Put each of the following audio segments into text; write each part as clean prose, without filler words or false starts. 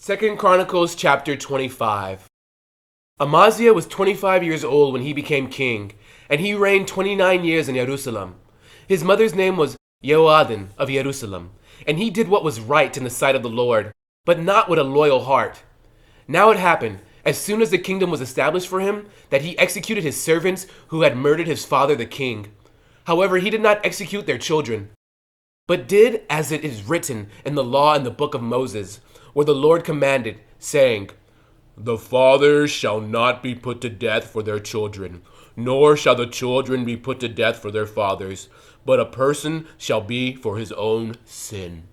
2 Chronicles chapter 25. Amaziah was 25 years old when he became king, and he reigned 29 years in Jerusalem. His mother's name was Jehoadin of Jerusalem, and he did what was right in the sight of the Lord, but not with a loyal heart. Now it happened, as soon as the kingdom was established for him, that he executed his servants who had murdered his father the king. However, he did not execute their children, but did as it is written in the law in the book of Moses, where the Lord commanded, saying, "The fathers shall not be put to death for their children, nor shall the children be put to death for their fathers, but a person shall be for his own sin."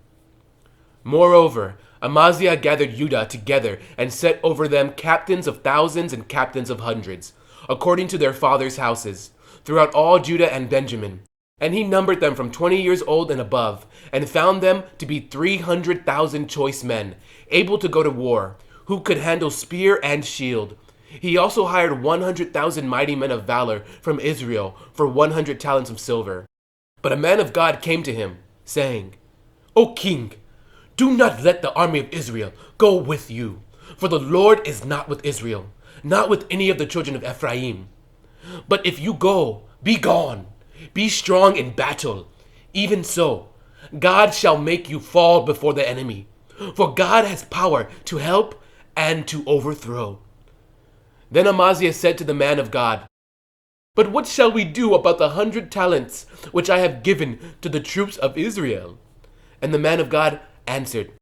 Moreover, Amaziah gathered Judah together and set over them captains of thousands and captains of hundreds, according to their fathers' houses, throughout all Judah and Benjamin. And he numbered them from 20 years old and above, and found them to be 300,000 choice men, able to go to war, who could handle spear and shield. He also hired 100,000 mighty men of valor from Israel for 100 talents of silver. But a man of God came to him, saying, "O king, do not let the army of Israel go with you, for the Lord is not with Israel, not with any of the children of Ephraim. But if you go, be gone. Be strong in battle. Even so, God shall make you fall before the enemy, for God has power to help and to overthrow." Then Amaziah said to the man of God, "But what shall we do about the 100 talents which I have given to the troops of Israel?" And the man of God answered,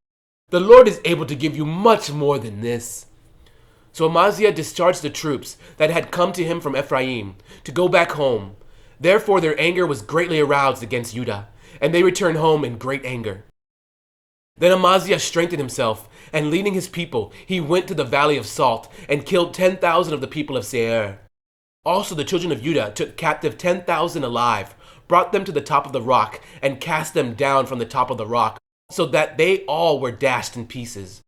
"The Lord is able to give you much more than this." So Amaziah discharged the troops that had come to him from Ephraim to go back home. Therefore their anger was greatly aroused against Judah, and they returned home in great anger. Then Amaziah strengthened himself, and leading his people, he went to the valley of Salt, and killed 10,000 of the people of Seir. Also the children of Judah took captive 10,000 alive, brought them to the top of the rock, and cast them down from the top of the rock, so that they all were dashed in pieces.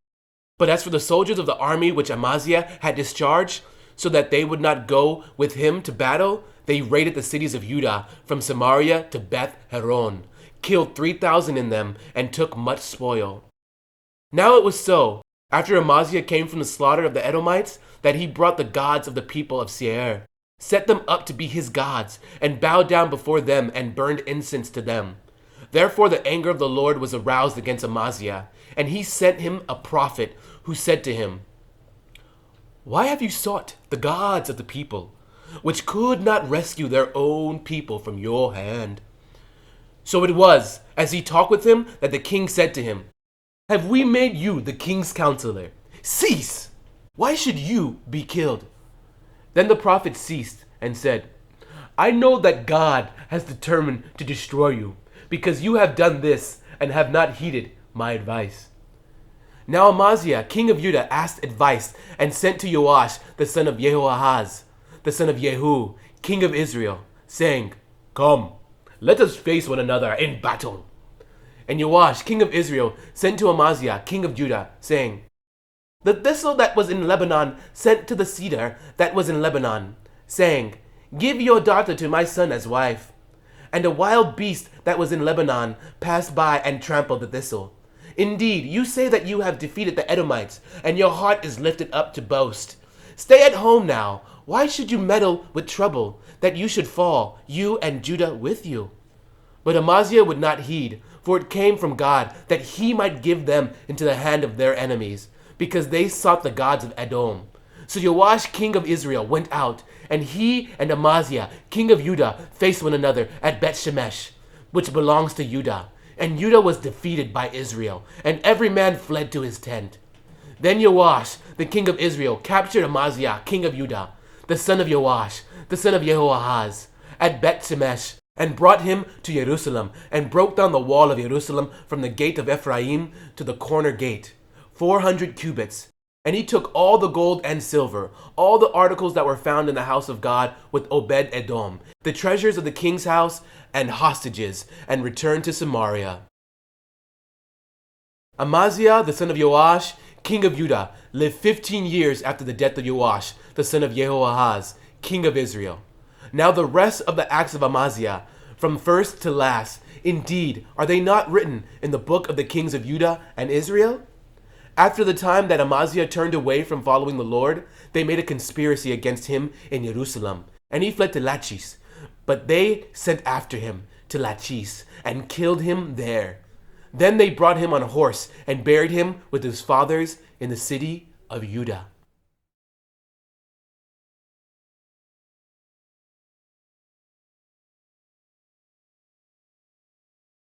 But as for the soldiers of the army which Amaziah had discharged, so that they would not go with him to battle, they raided the cities of Judah from Samaria to Beth Horon, killed 3,000 in them, and took much spoil. Now it was so, after Amaziah came from the slaughter of the Edomites, that he brought the gods of the people of Seir, set them up to be his gods, and bowed down before them and burned incense to them. Therefore the anger of the Lord was aroused against Amaziah, and he sent him a prophet who said to him, "Why have you sought the gods of the people, which could not rescue their own people from your hand?" So it was, as he talked with him, that the king said to him, "Have we made you the king's counselor? Cease! Why should you be killed?" Then the prophet ceased and said, "I know that God has determined to destroy you, because you have done this and have not heeded my advice." Now Amaziah, king of Judah, asked advice and sent to Joash, the son of Jehoahaz, the son of Jehu, king of Israel, saying, "Come, let us face one another in battle." And Joash, king of Israel, sent to Amaziah, king of Judah, saying, "The thistle that was in Lebanon sent to the cedar that was in Lebanon, saying, 'Give your daughter to my son as wife.' And a wild beast that was in Lebanon passed by and trampled the thistle. Indeed, you say that you have defeated the Edomites, and your heart is lifted up to boast. Stay at home now. Why should you meddle with trouble, that you should fall, you and Judah with you?" But Amaziah would not heed, for it came from God, that he might give them into the hand of their enemies, because they sought the gods of Edom. So Joash, king of Israel, went out, and he and Amaziah, king of Judah, faced one another at Beth-Shemesh, which belongs to Judah. And Judah was defeated by Israel, and every man fled to his tent. Then Joash, the king of Israel, captured Amaziah, king of Judah, the son of Joash, the son of Jehoahaz, at Beth-Shemesh, and brought him to Jerusalem, and broke down the wall of Jerusalem from the gate of Ephraim to the corner gate, 400 cubits. And he took all the gold and silver, all the articles that were found in the house of God with Obed-Edom, the treasures of the king's house, and hostages, and returned to Samaria. Amaziah, the son of Joash, king of Judah, lived 15 years after the death of Joash, the son of Jehoahaz, king of Israel. Now the rest of the acts of Amaziah, from first to last, indeed, are they not written in the book of the kings of Judah and Israel? After the time that Amaziah turned away from following the Lord, they made a conspiracy against him in Jerusalem, and he fled to Lachish. But they sent after him to Lachish and killed him there. Then they brought him on a horse and buried him with his fathers in the city of Judah.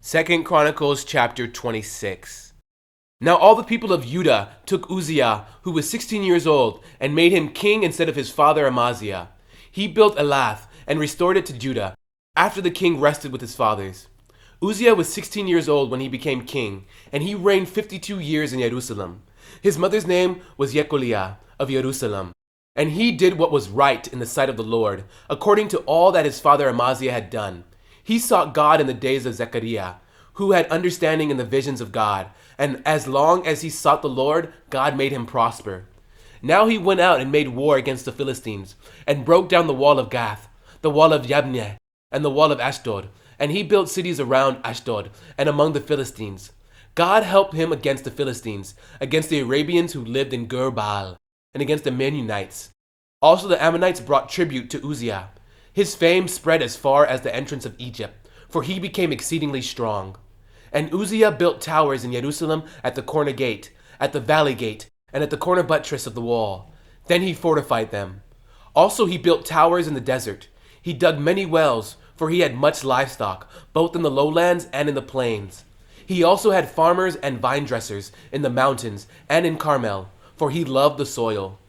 Second Chronicles chapter 26. Now all the people of Judah took Uzziah, who was 16 years old, and made him king instead of his father Amaziah. He built Elath and restored it to Judah, after the king rested with his fathers. Uzziah was 16 years old when he became king, and he reigned 52 years in Jerusalem. His mother's name was Yekoliah of Jerusalem, and he did what was right in the sight of the Lord, according to all that his father Amaziah had done. He sought God in the days of Zechariah, who had understanding in the visions of God, and as long as he sought the Lord, God made him prosper. Now he went out and made war against the Philistines, and broke down the wall of Gath, the wall of Yabneh, and the wall of Ashdod, and he built cities around Ashdod and among the Philistines. God helped him against the Philistines, against the Arabians who lived in Gur-baal, and against the Mennonites. Also the Ammonites brought tribute to Uzziah. His fame spread as far as the entrance of Egypt, for he became exceedingly strong. And Uzziah built towers in Jerusalem at the corner gate, at the valley gate, and at the corner buttress of the wall. Then he fortified them. Also he built towers in the desert. He dug many wells, for he had much livestock, both in the lowlands and in the plains. He also had farmers and vine dressers in the mountains and in Carmel, for he loved the soil.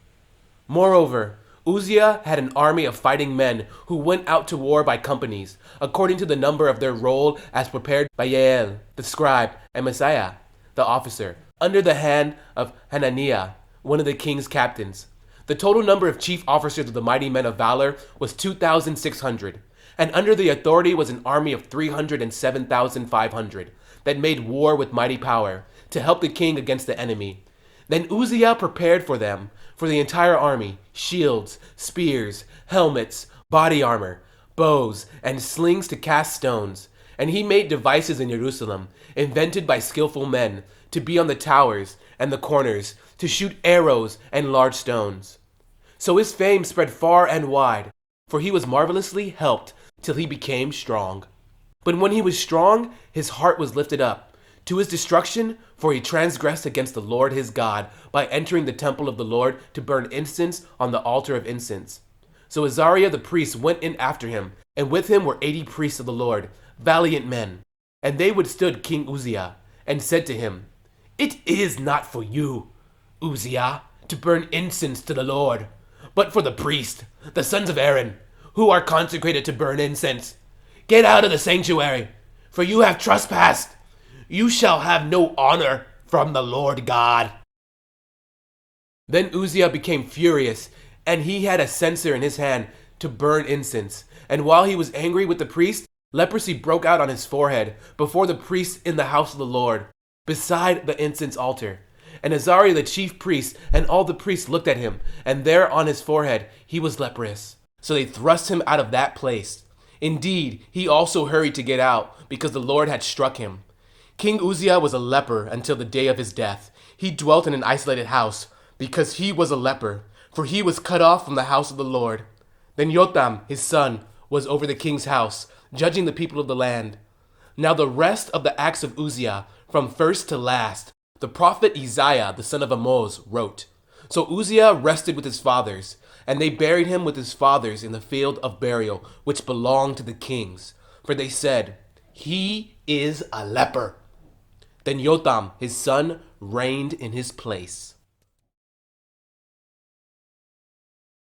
Moreover, Uzziah had an army of fighting men who went out to war by companies, according to the number of their roll as prepared by Yael, the scribe, and Messiah, the officer, under the hand of Hananiah, one of the king's captains. The total number of chief officers of the mighty men of valor was 2,600, and under the authority was an army of 307,500 that made war with mighty power to help the king against the enemy. Then Uzziah prepared for them, for the entire army, shields, spears, helmets, body armor, bows, and slings to cast stones. And he made devices in Jerusalem, invented by skillful men, to be on the towers and the corners, to shoot arrows and large stones. So his fame spread far and wide, for he was marvelously helped till he became strong. But when he was strong, his heart was lifted up to his destruction, for he transgressed against the Lord his God by entering the temple of the Lord to burn incense on the altar of incense. So Azariah the priest went in after him, and with him were 80 priests of the Lord, valiant men. And they withstood King Uzziah, and said to him, "It is not for you, Uzziah, to burn incense to the Lord, but for the priest, the sons of Aaron, who are consecrated to burn incense. Get out of the sanctuary, for you have trespassed. You shall have no honor from the Lord God." Then Uzziah became furious, and he had a censer in his hand to burn incense. And while he was angry with the priest, leprosy broke out on his forehead before the priests in the house of the Lord, beside the incense altar. And Azariah the chief priest and all the priests looked at him, and there on his forehead he was leprous. So they thrust him out of that place. Indeed, he also hurried to get out, because the Lord had struck him. King Uzziah was a leper until the day of his death. He dwelt in an isolated house, because he was a leper, for he was cut off from the house of the Lord. Then Jotham, his son, was over the king's house, judging the people of the land. Now the rest of the acts of Uzziah, from first to last, the prophet Isaiah, the son of Amoz, wrote. So Uzziah rested with his fathers, and they buried him with his fathers in the field of burial, which belonged to the kings. For they said, "He is a leper." Then Jotham, his son, reigned in his place.